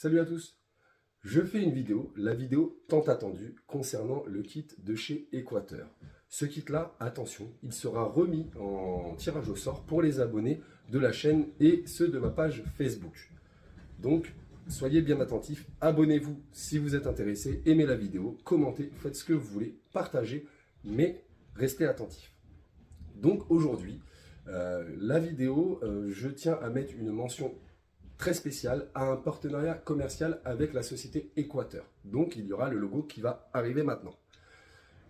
Salut à tous, je fais une vidéo, la vidéo tant attendue concernant le kit de chez Équateur. Ce kit-là, attention, il sera remis en tirage au sort pour les abonnés de la chaîne et ceux de ma page Facebook. Donc, soyez bien attentifs, abonnez-vous si vous êtes intéressé, aimez la vidéo, commentez, faites ce que vous voulez, partagez, mais restez attentifs. Donc aujourd'hui, la vidéo, je tiens à mettre une mention très spécial à un partenariat commercial avec la société Équateur. Donc il y aura le logo qui va arriver maintenant.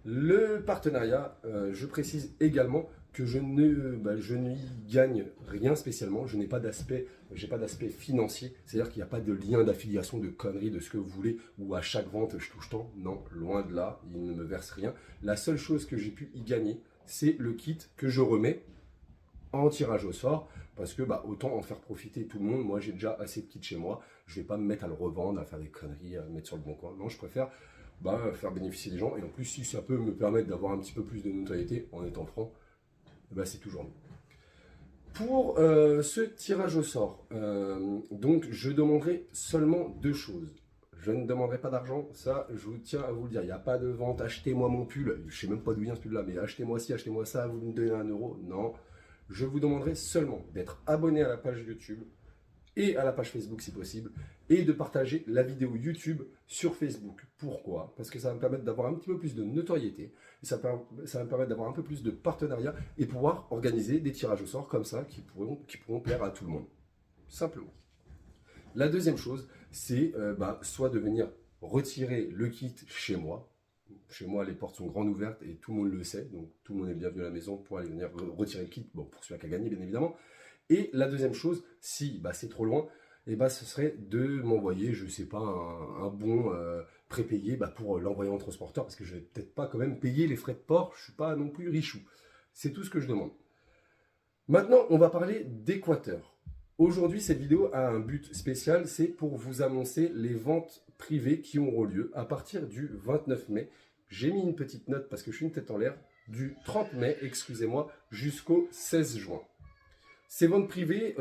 Le partenariat, je précise également que je n'y gagne rien spécialement. Je n'ai pas d'aspect, financier, c'est-à-dire qu'il n'y a pas de lien d'affiliation, de conneries, de ce que vous voulez, ou à chaque vente je touche tant. Non, loin de là, il ne me verse rien. La seule chose que j'ai pu y gagner, c'est le kit que je remets en tirage au sort, parce que autant en faire profiter tout le monde. Moi j'ai déjà assez de kits chez moi, je vais pas me mettre à le revendre, à faire des conneries, à le mettre sur le bon coin. Non, je préfère faire bénéficier les gens, et en plus si ça peut me permettre d'avoir un petit peu plus de notoriété en étant franc, c'est toujours mieux. Pour ce tirage au sort, donc je demanderai seulement deux choses. Je ne demanderai pas d'argent, ça je vous tiens à vous le dire. Il n'y a pas de vente, achetez-moi mon pull, je sais même pas d'où vient ce pull là, mais achetez-moi ci, achetez-moi ça, vous me donnez 1 euro. Non, je vous demanderai seulement d'être abonné à la page YouTube et à la page Facebook si possible, et de partager la vidéo YouTube sur Facebook. Pourquoi? Parce que ça va me permettre d'avoir un petit peu plus de notoriété, et ça va me permettre d'avoir un peu plus de partenariat, et pouvoir organiser des tirages au sort comme ça qui pourront plaire à tout le monde. Simplement. La deuxième chose, c'est soit de venir retirer le kit chez moi. Chez moi, les portes sont grandes ouvertes et tout le monde le sait, donc tout le monde est bienvenu à la maison pour aller venir retirer le kit, pour celui qui a gagné bien évidemment. Et la deuxième chose, si c'est trop loin, ce serait de m'envoyer, je sais pas, un bon prépayé pour l'envoyer en transporteur, parce que je vais peut-être pas quand même payer les frais de port, je suis pas non plus richou. C'est tout ce que je demande. Maintenant, on va parler d'Équateur. Aujourd'hui, cette vidéo a un but spécial, c'est pour vous annoncer les ventes privées qui auront lieu à partir du 29 mai. J'ai mis une petite note parce que je suis une tête en l'air, du 30 mai, excusez-moi, jusqu'au 16 juin. Ces ventes privées,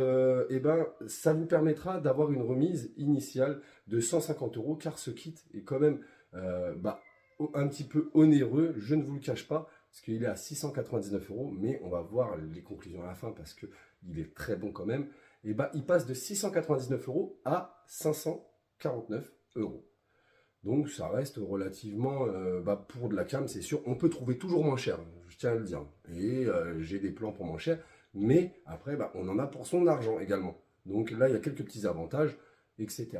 ça vous permettra d'avoir une remise initiale de 150 €, car ce kit est quand même un petit peu onéreux, je ne vous le cache pas, parce qu'il est à 699 €, mais on va voir les conclusions à la fin parce qu'il est très bon quand même. Il passe de 699 € à 549 €. Donc ça reste relativement, pour de la cam, c'est sûr, on peut trouver toujours moins cher, je tiens à le dire. Et j'ai des plans pour moins cher, mais après, on en a pour son argent également. Donc là, il y a quelques petits avantages, etc.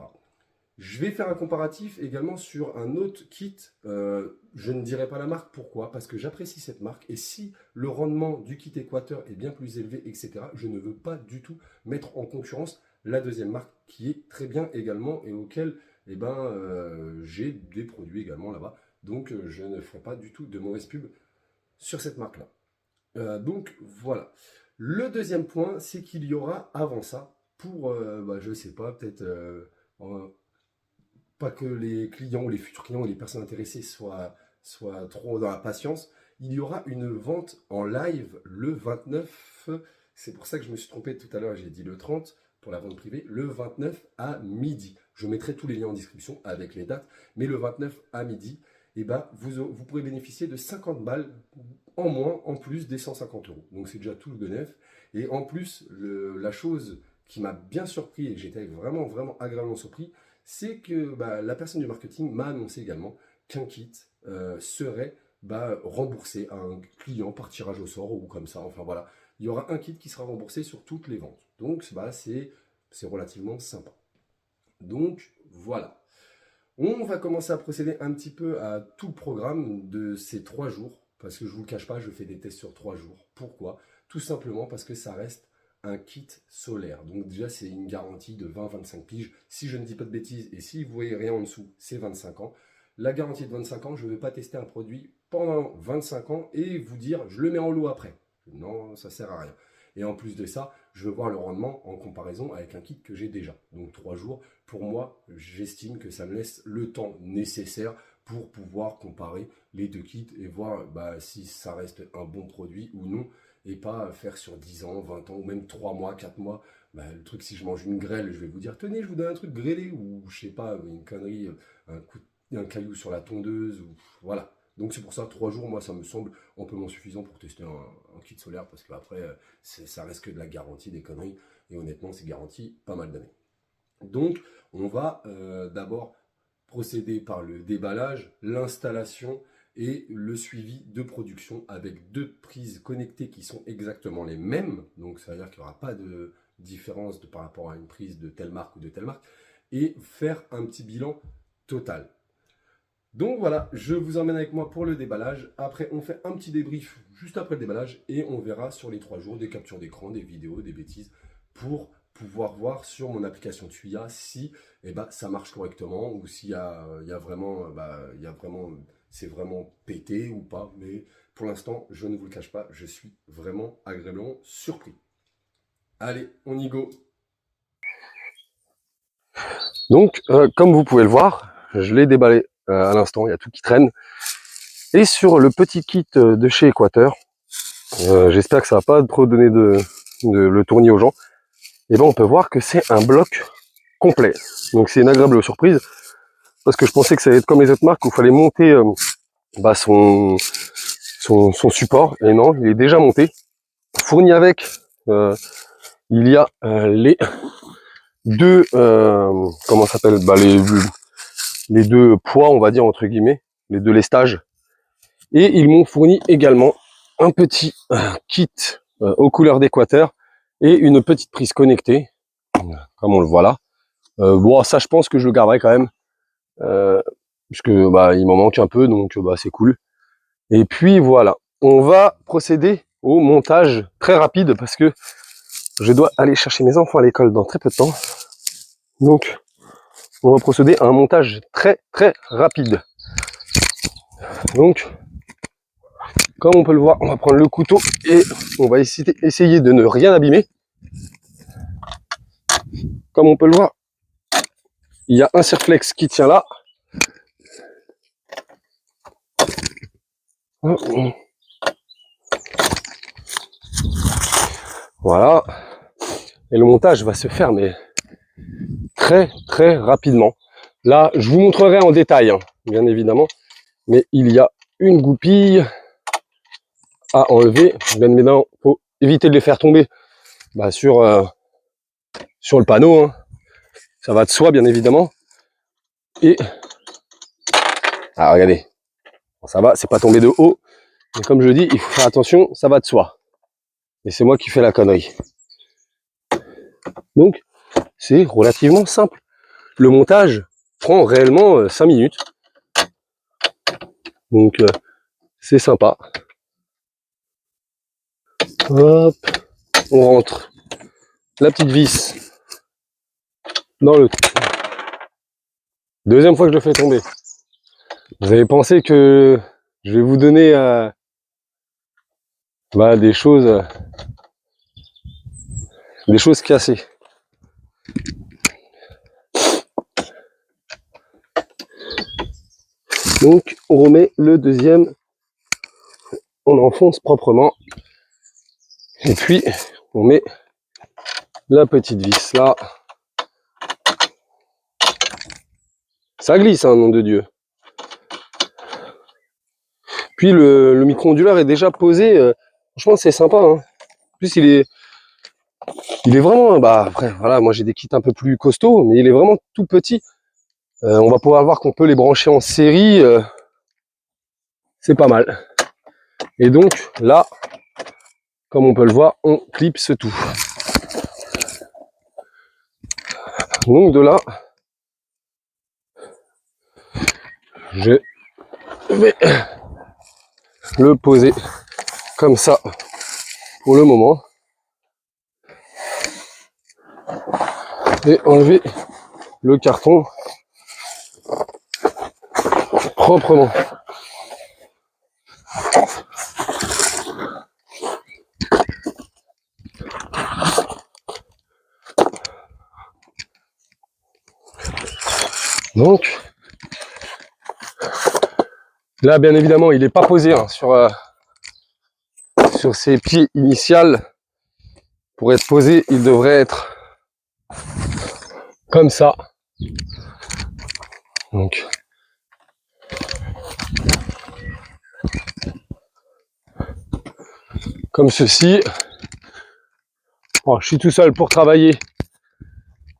Je vais faire un comparatif également sur un autre kit. Je ne dirai pas la marque, pourquoi? Parce que j'apprécie cette marque, et si le rendement du kit Équateur est bien plus élevé, etc., je ne veux pas du tout mettre en concurrence la deuxième marque qui est très bien également et auquel j'ai des produits également là-bas. Donc je ne ferai pas du tout de mauvaise pub sur cette marque-là. Donc voilà. Le deuxième point, c'est qu'il y aura avant ça, pour, je ne sais pas, peut-être pas que les clients ou les futurs clients ou les personnes intéressées soient trop dans la patience, il y aura une vente en live le 29, c'est pour ça que je me suis trompé tout à l'heure, j'ai dit le 30 pour la vente privée, le 29 à midi. Je mettrai tous les liens en description avec les dates, mais le 29 à midi, vous pourrez bénéficier de 50 balles en moins, en plus des 150 €. Donc c'est déjà tout le bénéfice. Et en plus, la chose qui m'a bien surpris et que j'étais vraiment, vraiment agréablement surpris, c'est que la personne du marketing m'a annoncé également qu'un kit serait remboursé à un client par tirage au sort ou comme ça. Enfin voilà, il y aura un kit qui sera remboursé sur toutes les ventes. Donc c'est relativement sympa. Donc voilà. On va commencer à procéder un petit peu à tout le programme de ces 3 jours. Parce que je ne vous le cache pas, je fais des tests sur 3 jours. Pourquoi? Tout simplement parce que ça reste un kit solaire. Donc déjà, c'est une garantie de 20-25 piges. Si je ne dis pas de bêtises, et si vous voyez rien en dessous, c'est 25 ans. La garantie de 25 ans, je ne vais pas tester un produit pendant 25 ans et vous dire, je le mets en lot après. Non, ça ne sert à rien. Et en plus de ça, je veux voir le rendement en comparaison avec un kit que j'ai déjà. Donc 3 jours, pour moi, j'estime que ça me laisse le temps nécessaire pour pouvoir comparer les deux kits et voir si ça reste un bon produit ou non. et pas faire sur 10 ans, 20 ans, ou même 3 mois, 4 mois. Bah, le truc, si je mange une grêle, je vais vous dire, tenez, je vous donne un truc grêlé, ou je sais pas, une connerie, un caillou sur la tondeuse, ou voilà. Donc c'est pour ça, 3 jours, moi, ça me semble amplement suffisant pour tester un kit solaire, parce qu'après, ça reste que de la garantie, des conneries, et honnêtement, c'est garanti pas mal d'années. Donc, on va d'abord procéder par le déballage, l'installation et le suivi de production avec 2 prises connectées qui sont exactement les mêmes. Donc, ça veut dire qu'il n'y aura pas de différence par rapport à une prise de telle marque ou de telle marque. Et faire un petit bilan total. Donc voilà, je vous emmène avec moi pour le déballage. Après, on fait un petit débrief juste après le déballage et on verra sur les 3 jours des captures d'écran, des vidéos, des bêtises pour pouvoir voir sur mon application Tuya si ça marche correctement ou s'il y a vraiment, c'est vraiment pété ou pas. Mais pour l'instant, je ne vous le cache pas, je suis vraiment agréablement surpris. Allez, on y go. Donc, comme vous pouvez le voir, je l'ai déballé à l'instant, il y a tout qui traîne. Et sur le petit kit de chez Équateur, j'espère que ça va pas trop donner le tournis aux gens, et on peut voir que c'est un bloc complet. Donc c'est une agréable surprise, parce que je pensais que ça allait être comme les autres marques, où il fallait monter son support, et non, il est déjà monté. Fourni avec, il y a les deux, comment ça s'appelle, les 2 poids, on va dire, entre guillemets, les 2 lestages. Et ils m'ont fourni également un petit kit aux couleurs d'Équateur et une petite prise connectée, comme on le voit là. Bon, ça, je pense que je le garderai quand même, puisque il m'en manque un peu, donc c'est cool. Et puis voilà, on va procéder au montage très rapide, parce que je dois aller chercher mes enfants à l'école dans très peu de temps. Donc, on va procéder à un montage très très rapide. Donc, comme on peut le voir, on va prendre le couteau et on va essayer de ne rien abîmer. Comme on peut le voir, il y a un Serflex qui tient là. Voilà. Et le montage va se faire mais très très rapidement. Là, je vous montrerai en détail, bien évidemment. Mais il y a une goupille à enlever. Bien évidemment, il faut éviter de les faire tomber sur le panneau. Ça va de soi, bien évidemment. Et regardez, ça va, c'est pas tombé de haut. Mais comme je dis, il faut faire attention, ça va de soi. Et c'est moi qui fais la connerie. Donc, c'est relativement simple. Le montage prend réellement 5 minutes. Donc, c'est sympa. Hop, on rentre la petite vis dans le... Deuxième fois que je le fais tomber. Vous avez pensé que je vais vous donner des choses cassées. Donc on remet le deuxième, on enfonce proprement et puis on met la petite vis là. Ça glisse, nom de Dieu. Puis le micro-onduleur est déjà posé, franchement c'est sympa. En plus il est vraiment, après voilà, moi j'ai des kits un peu plus costauds, mais il est vraiment tout petit. On va pouvoir voir qu'on peut les brancher en série, c'est pas mal. Et donc là, comme on peut le voir, on clipse tout. Donc de là, je vais le poser comme ça pour le moment et enlever le carton proprement. Donc là, bien évidemment, il n'est pas posé sur sur ses pieds initiales, pour être posé, il devrait être comme ça. Donc, comme ceci. Bon, je suis tout seul pour travailler,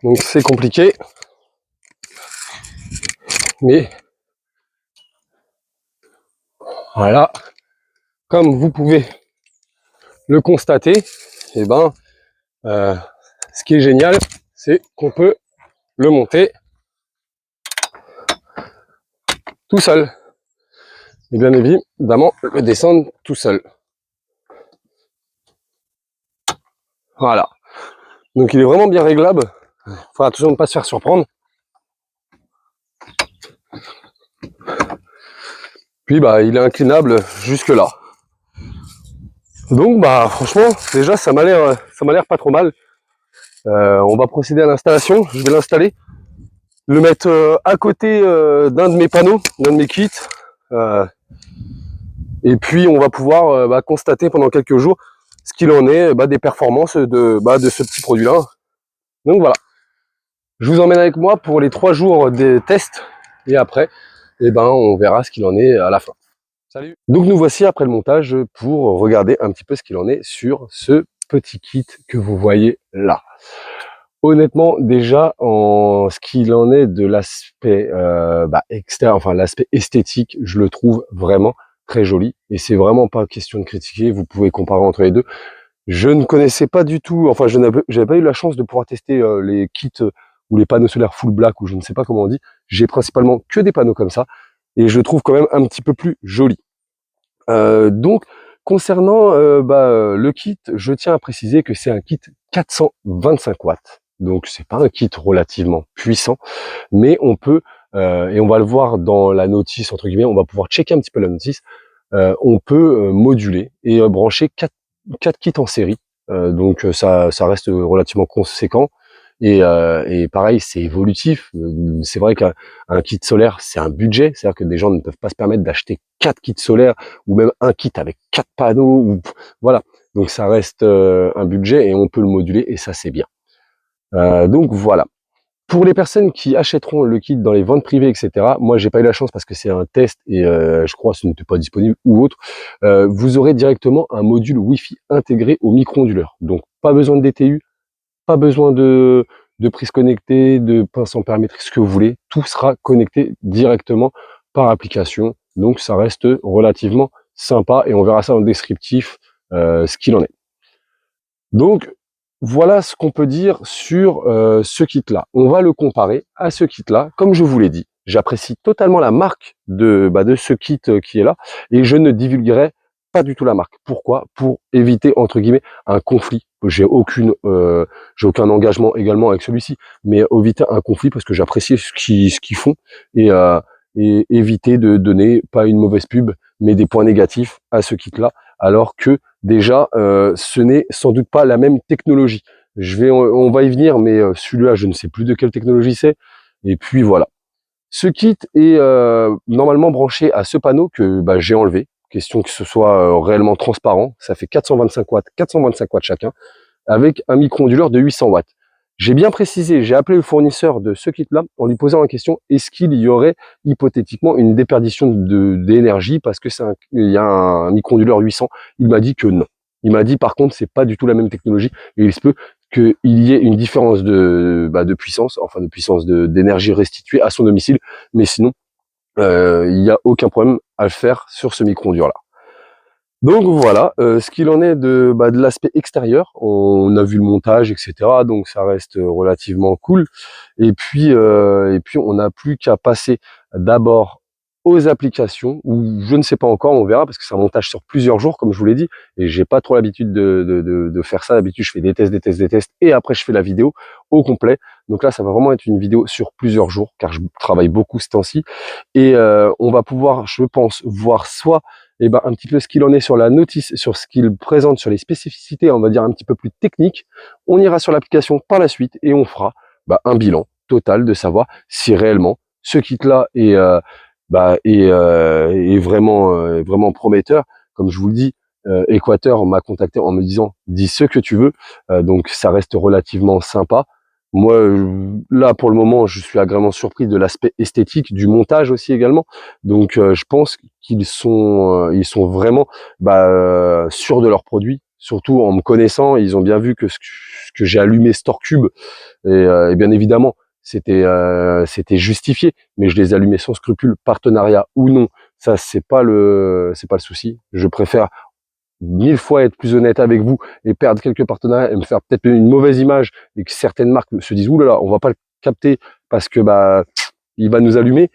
donc c'est compliqué. Mais voilà, comme vous pouvez le constater, et ce qui est génial, c'est qu'on peut le monter tout seul. Et bien évidemment, le descendre tout seul. Voilà. Donc il est vraiment bien réglable. Faut attention de ne pas se faire surprendre. Puis il est inclinable jusque là. Donc franchement, déjà ça m'a l'air pas trop mal. On va procéder à l'installation. Je vais l'installer, le mettre à côté d'un de mes panneaux, d'un de mes kits. Et puis on va pouvoir constater pendant quelques jours ce qu'il en est des performances de ce petit produit-là. Donc voilà. Je vous emmène avec moi pour les 3 jours des tests. Et après, on verra ce qu'il en est à la fin. Salut. Donc nous voici après le montage pour regarder un petit peu ce qu'il en est sur ce petit kit que vous voyez là. Honnêtement, déjà, en ce qu'il en est de l'aspect extérieur, enfin l'aspect esthétique, je le trouve vraiment très joli. Et c'est vraiment pas question de critiquer, vous pouvez comparer entre les deux. Je ne connaissais pas du tout, enfin j'avais pas eu la chance de pouvoir tester les kits ou les panneaux solaires full black, ou je ne sais pas comment on dit. J'ai principalement que des panneaux comme ça, et je le trouve quand même un petit peu plus joli. Donc, concernant le kit, je tiens à préciser que c'est un kit 425 watts. Donc, c'est pas un kit relativement puissant, mais on peut, et on va le voir dans la notice, entre guillemets, on va pouvoir checker un petit peu la notice, on peut moduler et brancher 4 kits en série. Donc, ça reste relativement conséquent. Et pareil, c'est évolutif. C'est vrai qu'un kit solaire, c'est un budget. C'est-à-dire que des gens ne peuvent pas se permettre d'acheter 4 kits solaires ou même un kit avec 4 panneaux. Voilà. Donc ça reste un budget et on peut le moduler et ça, c'est bien. Donc voilà. Pour les personnes qui achèteront le kit dans les ventes privées, etc., moi, j'ai pas eu la chance parce que c'est un test et je crois que ce n'était pas disponible ou autre. Vous aurez directement un module Wi-Fi intégré au micro-onduleur. Donc pas besoin de DTU. Pas besoin de prise connectée, de pince ampère-métrique, ce que vous voulez. Tout sera connecté directement par application. Donc ça reste relativement sympa et on verra ça dans le descriptif, ce qu'il en est. Donc voilà ce qu'on peut dire sur ce kit-là. On va le comparer à ce kit-là. Comme je vous l'ai dit, j'apprécie totalement la marque de ce kit qui est là et je ne divulguerai pas du tout la marque. Pourquoi? Pour éviter, entre guillemets, un conflit. J'ai aucun engagement également avec celui-ci, mais éviter un conflit parce que j'apprécie ce qu'ils font et éviter de donner pas une mauvaise pub, mais des points négatifs à ce kit-là, alors que déjà, ce n'est sans doute pas la même technologie. On va y venir, mais celui-là, je ne sais plus de quelle technologie c'est. Et puis voilà. Ce kit est normalement branché à ce panneau que j'ai enlevé. Question que ce soit réellement transparent. Ça fait 425 watts chacun, avec un micro-onduleur de 800 watts. J'ai bien précisé, j'ai appelé le fournisseur de ce kit-là en lui posant la question, est-ce qu'il y aurait hypothétiquement une déperdition d'énergie parce que il y a un micro-onduleur 800. Il m'a dit que non. Il m'a dit par contre, c'est pas du tout la même technologie et il se peut qu'il y ait une différence de puissance, enfin de puissance d'énergie restituée à son domicile, mais sinon, il n'y a aucun problème à le faire sur ce micro-onduleur là. Donc voilà, ce qu'il en est de l'aspect extérieur. On a vu le montage, etc. Donc ça reste relativement cool. Et puis on n'a plus qu'à passer d'abord aux applications, ou je ne sais pas encore, on verra, parce que c'est un montage sur plusieurs jours, comme je vous l'ai dit, et j'ai pas trop l'habitude de faire ça. D'habitude, je fais des tests, et après je fais la vidéo au complet. Donc là, ça va vraiment être une vidéo sur plusieurs jours, car je travaille beaucoup ce temps-ci. Et on va pouvoir, je pense, voir soit un petit peu ce qu'il en est sur la notice, sur ce qu'il présente, sur les spécificités, on va dire un petit peu plus techniques. On ira sur l'application par la suite et on fera un bilan total de savoir si réellement ce kit-là est vraiment prometteur. Comme je vous le dis, Équateur m'a contacté en me disant dis ce que tu veux, donc ça reste relativement sympa. Moi là pour le moment je suis agréablement surpris de l'aspect esthétique, du montage aussi également. Donc je pense ils sont vraiment sûrs de leurs produits. Surtout en me connaissant, ils ont bien vu que ce que j'ai allumé Storecube et bien évidemment c'était justifié, mais je les allumais sans scrupule, partenariat ou non. Ça c'est pas le souci. Je préfère 1000 fois être plus honnête avec vous et perdre quelques partenariats et me faire peut-être une mauvaise image et que certaines marques se disent ouh là là, on va pas le capter parce que il va nous allumer,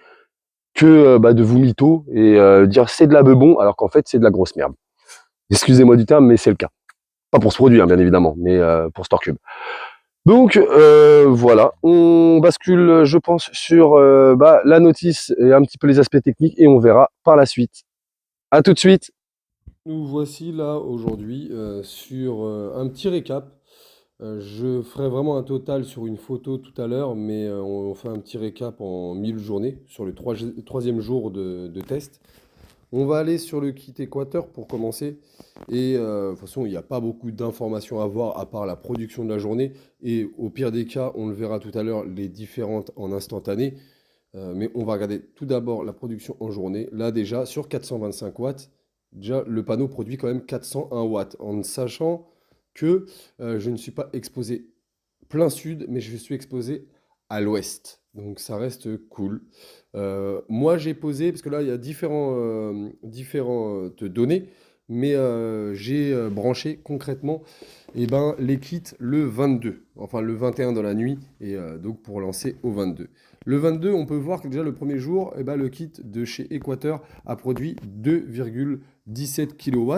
que de vous mytho et dire c'est de la beubon alors qu'en fait c'est de la grosse merde. Excusez-moi du terme, mais c'est le cas. Pas pour ce produit, hein, bien évidemment, mais pour Storecube. Donc voilà, on bascule, je pense, sur la notice et un petit peu les aspects techniques et on verra par la suite. À tout de suite. Nous voici là aujourd'hui sur un petit récap. Je ferai vraiment un total sur une photo tout à l'heure, mais on fait un petit récap en 1000 journées sur le troisième jour de test. On va aller sur le kit Équateur pour commencer. Et de toute façon, il n'y a pas beaucoup d'informations à voir à part la production de la journée. Et au pire des cas, on le verra tout à l'heure, les différentes en instantané. Mais on va regarder tout d'abord la production en journée. Là déjà, sur 425 watts, déjà le panneau produit quand même 401 watts. En sachant que je ne suis pas exposé plein sud, mais je suis exposé à l'ouest. Donc ça reste cool. Moi j'ai posé, parce que là il y a différentes données, mais j'ai branché concrètement les kits le 22, enfin le 21 dans la nuit, et donc pour lancer au 22. Le 22, on peut voir que déjà le premier jour, le kit de chez Équateur a produit 2,17 kW.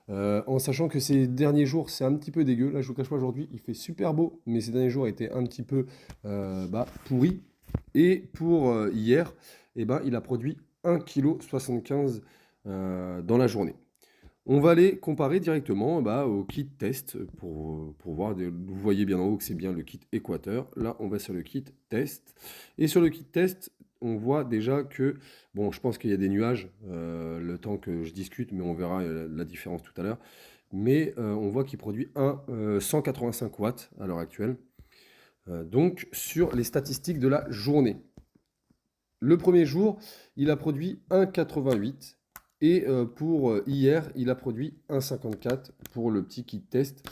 En sachant que ces derniers jours, c'est un petit peu dégueu. Là, je vous cache pas, aujourd'hui, il fait super beau, mais ces derniers jours étaient un petit peu pourris. Et pour hier, il a produit 1,75 kg dans la journée. On va les comparer directement au kit test pour voir. Vous voyez bien en haut que c'est bien le kit Équateur. Là, on va sur le kit test. Et sur le kit test, on voit déjà que, bon, je pense qu'il y a des nuages le temps que je discute, mais on verra la différence tout à l'heure. Mais on voit qu'il produit 185 watts à l'heure actuelle. Donc, sur les statistiques de la journée. Le premier jour, il a produit 1,88. Et pour hier, il a produit 1,54 pour le petit kit test.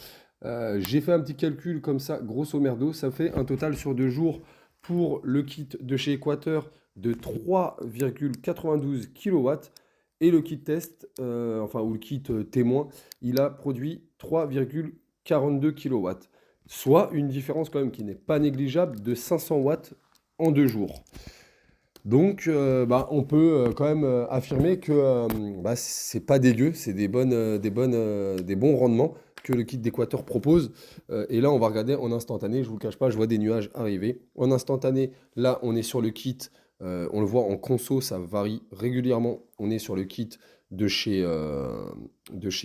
J'ai fait un petit calcul comme ça, grosso merdo, ça fait un total sur 2 jours pour le kit de chez Équateur de 3,92 kW. Et le kit test, ou le kit témoin, il a produit 3,42 kW. Soit une différence quand même qui n'est pas négligeable de 500 watts en 2 jours. Donc, on peut quand même affirmer que c'est pas dégueu, c'est des bons rendements que le kit d'Équateur propose. Et là, on va regarder en instantané. Je vous le cache pas, je vois des nuages arriver. En instantané, là, on est sur le kit. On le voit en conso, ça varie régulièrement. On est sur le kit de chez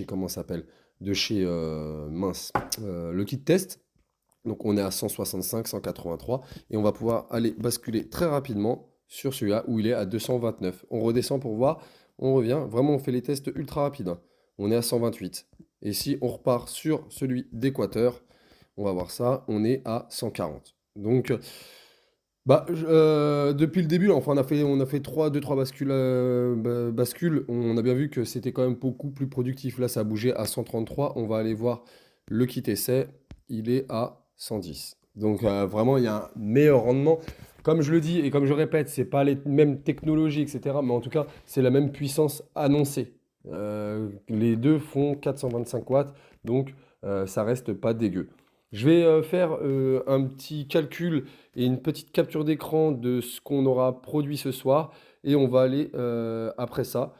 comment ça s'appelle? De chez le kit test. Donc, on est à 165, 183, et on va pouvoir aller basculer très rapidement sur celui-là où il est à 229. On redescend pour voir, on revient. Vraiment, on fait les tests ultra rapides, hein. On est à 128. Et si on repart sur celui d'Équateur, on va voir ça, on est à 140. Donc, depuis le début, enfin, on a fait 2-3 bascules. On a bien vu que c'était quand même beaucoup plus productif. Là, ça a bougé à 133. On va aller voir le kit essai. Il est à 110. Donc, vraiment, il y a un meilleur rendement. Comme je le dis et comme je répète, c'est pas les mêmes technologies, etc. Mais en tout cas, c'est la même puissance annoncée. Les deux font 425 watts, donc ça reste pas dégueu. Je vais faire un petit calcul et une petite capture d'écran de ce qu'on aura produit ce soir. Et on va aller, après ça,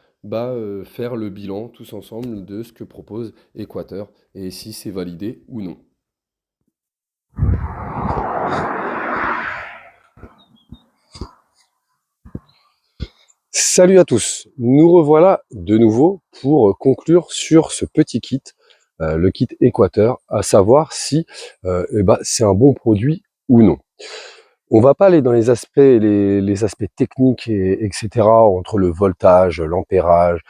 faire le bilan tous ensemble de ce que propose Équateur et si c'est validé ou non. Salut à tous, nous revoilà de nouveau pour conclure sur ce petit kit, le kit Équateur, à savoir si c'est un bon produit ou non. On va pas aller dans les aspects, les aspects techniques etc. entre le voltage, l'ampérage,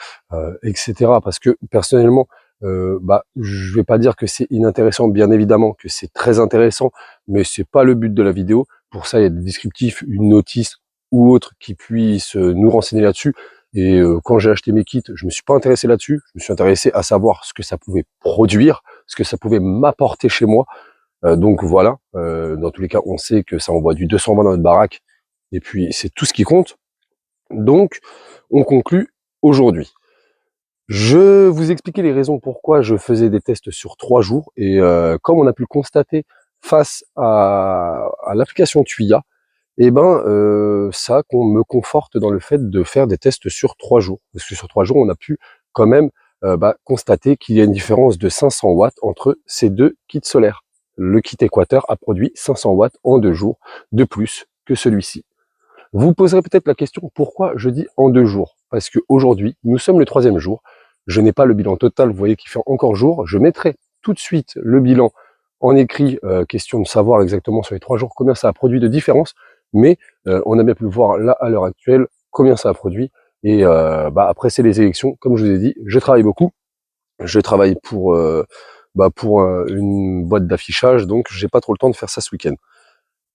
etc. Parce que personnellement, je vais pas dire que c'est inintéressant, bien évidemment que c'est très intéressant, mais c'est pas le but de la vidéo. Pour ça, il y a des descriptifs, une notice ou autre qui puisse nous renseigner là-dessus. Et quand j'ai acheté mes kits, je me suis pas intéressé là-dessus. Je me suis intéressé à savoir ce que ça pouvait produire, ce que ça pouvait m'apporter chez moi. Donc voilà, dans tous les cas, on sait que ça envoie du 220 dans notre baraque. Et puis, c'est tout ce qui compte. Donc, on conclut aujourd'hui. Je vous expliquais les raisons pourquoi je faisais des tests sur 3 jours. Et comme on a pu le constater face à l'application Tuya, eh ben, ça qu'on me conforte dans le fait de faire des tests sur 3 jours. Parce que sur 3 jours, on a pu quand même constater qu'il y a une différence de 500 watts entre ces deux kits solaires. Le kit Équateur a produit 500 watts en 2 jours de plus que celui-ci. Vous poserez peut-être la question, pourquoi je dis en 2 jours? Parce qu'aujourd'hui, nous sommes le 3e jour. Je n'ai pas le bilan total, vous voyez qu'il fait encore jour. Je mettrai tout de suite le bilan en écrit, question de savoir exactement sur les 3 jours combien ça a produit de différence. Mais on a bien pu le voir là à l'heure actuelle, combien ça a produit. Et après, c'est les élections. Comme je vous ai dit, je travaille beaucoup. Je travaille pour une boîte d'affichage, donc j'ai pas trop le temps de faire ça ce week-end.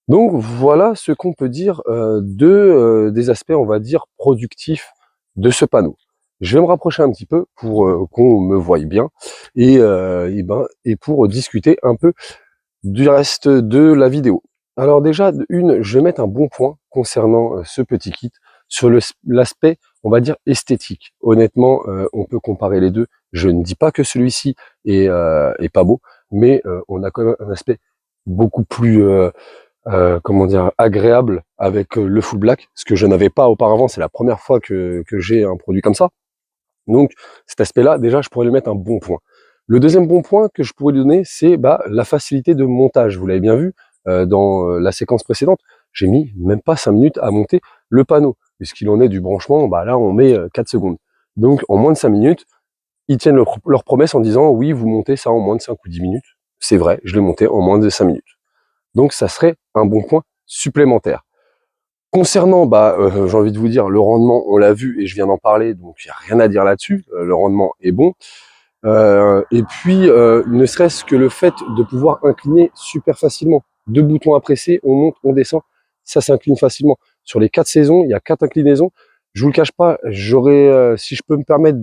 Donc voilà ce qu'on peut dire des aspects, on va dire, productifs de ce panneau. Je vais me rapprocher un petit peu pour qu'on me voie bien et pour discuter un peu du reste de la vidéo. Alors déjà, je vais mettre un bon point concernant ce petit kit sur l'aspect, on va dire, esthétique. Honnêtement, on peut comparer les deux. Je ne dis pas que celui-ci est pas beau, mais on a quand même un aspect beaucoup plus comment dire, agréable avec le full black, ce que je n'avais pas auparavant. C'est la première fois que j'ai un produit comme ça. Donc cet aspect-là, déjà, je pourrais lui mettre un bon point. Le deuxième bon point que je pourrais lui donner, c'est la facilité de montage. Vous l'avez bien vu dans la séquence précédente, j'ai mis même pas 5 minutes à monter le panneau. Puisqu'il en est du branchement, là on met 4 secondes. Donc en moins de 5 minutes, ils tiennent leur promesse en disant oui, vous montez ça en moins de 5 ou 10 minutes. C'est vrai, je l'ai monté en moins de 5 minutes. Donc ça serait un bon point supplémentaire. Concernant, j'ai envie de vous dire, le rendement, on l'a vu et je viens d'en parler, donc il n'y a rien à dire là-dessus. Le rendement est bon. Et puis, ne serait-ce que le fait de pouvoir incliner super facilement. 2 boutons à presser, on monte, on descend, ça s'incline facilement. Sur les 4 saisons, il y a 4 inclinaisons. Je vous le cache pas, j'aurais, si je peux me permettre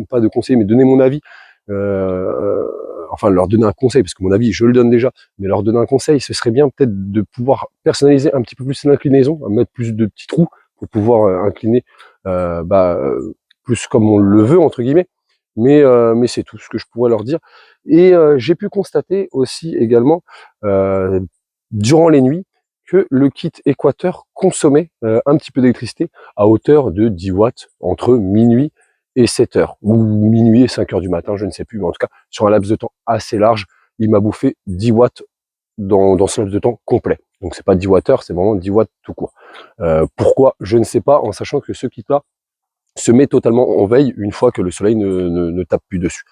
pas de conseiller, mais donner mon avis, enfin leur donner un conseil, parce que mon avis, je le donne déjà, mais leur donner un conseil, ce serait bien peut-être de pouvoir personnaliser un petit peu plus l'inclinaison, mettre plus de petits trous pour pouvoir incliner plus comme on le veut, entre guillemets. Mais c'est tout ce que je pourrais leur dire. Et j'ai pu constater aussi également, durant les nuits, que le kit Équateur consommait un petit peu d'électricité à hauteur de 10 watts entre minuit et 7 heures, ou minuit et 5 heures du matin, je ne sais plus, mais en tout cas, sur un laps de temps assez large, il m'a bouffé 10 watts dans ce laps de temps complet. Donc c'est pas 10 watts heure, c'est vraiment 10 watts tout court. Pourquoi? Je ne sais pas, en sachant que ce kit-là se met totalement en veille une fois que le soleil ne tape plus dessus.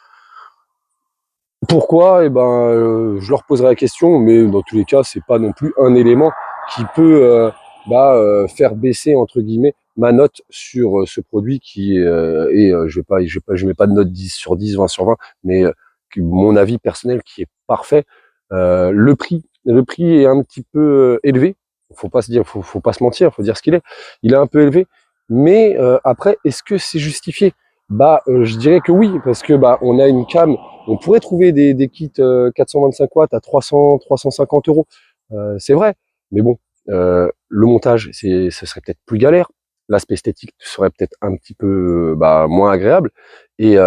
Pourquoi? Je leur poserai la question, mais dans tous les cas, c'est pas non plus un élément qui peut faire baisser entre guillemets ma note sur ce produit qui je mets pas de note 10 sur 10, 20 sur 20, mais mon avis personnel qui est parfait. Le prix est un petit peu élevé. Faut pas se mentir, faut dire ce qu'il est. Il est un peu élevé, mais après, est-ce que c'est justifié? Je dirais que oui, parce que on a une cam. On pourrait trouver des kits 425 watts à 300, 350 euros. C'est vrai, mais bon, le montage, ce serait peut-être plus galère. L'aspect esthétique serait peut-être un petit peu moins agréable. Et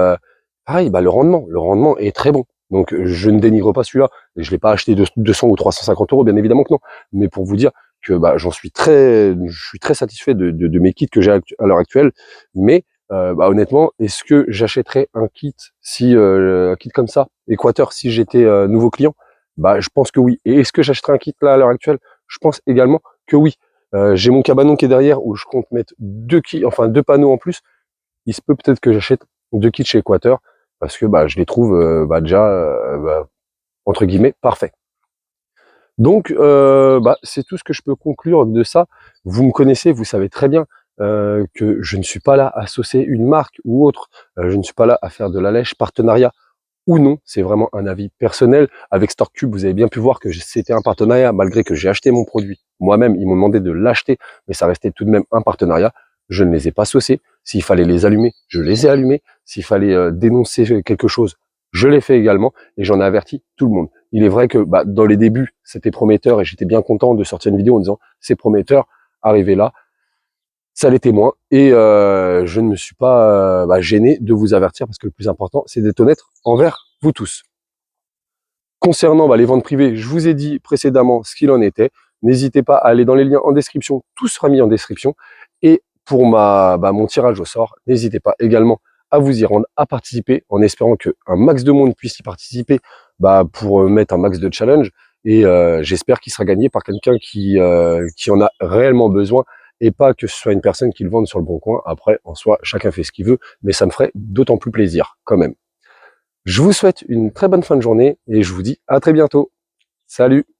pareil, le rendement est très bon. Donc je ne dénigre pas celui-là. Je l'ai pas acheté de 200 ou 350 euros, bien évidemment que non. Mais pour vous dire que je suis très satisfait de mes kits que j'ai à l'heure actuelle. Mais honnêtement, est-ce que j'achèterais un kit un kit comme ça, Équateur, si j'étais nouveau client? Je pense que oui. Et est-ce que j'achèterais un kit là à l'heure actuelle? Je pense également que oui. J'ai mon cabanon qui est derrière où je compte mettre 2 panneaux en plus. Il se peut peut-être que j'achète 2 kits chez Équateur parce que je les trouve déjà entre guillemets parfaits. Donc c'est tout ce que je peux conclure de ça. Vous me connaissez, vous savez très bien que je ne suis pas là à saucer une marque ou autre, je ne suis pas là à faire de la lèche, partenariat ou non, c'est vraiment un avis personnel. Avec StockCube, vous avez bien pu voir que c'était un partenariat, malgré que j'ai acheté mon produit moi-même, ils m'ont demandé de l'acheter, mais ça restait tout de même un partenariat. Je ne les ai pas saucés. S'il fallait les allumer, je les ai allumés. S'il fallait dénoncer quelque chose, je l'ai fait également, et j'en ai averti tout le monde. Il est vrai que dans les débuts, c'était prometteur, et j'étais bien content de sortir une vidéo en disant « c'est prometteur », arrivé là, ça l'était moins, et je ne me suis pas gêné de vous avertir, parce que le plus important, c'est d'être honnête envers vous tous. Concernant les ventes privées, je vous ai dit précédemment ce qu'il en était. N'hésitez pas à aller dans les liens en description, tout sera mis en description. Et pour mon tirage au sort, n'hésitez pas également à vous y rendre, à participer, en espérant qu'un max de monde puisse y participer pour mettre un max de challenge. Et j'espère qu'il sera gagné par quelqu'un qui en a réellement besoin, et pas que ce soit une personne qui le vende sur le bon coin. Après, en soi, chacun fait ce qu'il veut, mais ça me ferait d'autant plus plaisir quand même. Je vous souhaite une très bonne fin de journée et je vous dis à très bientôt. Salut!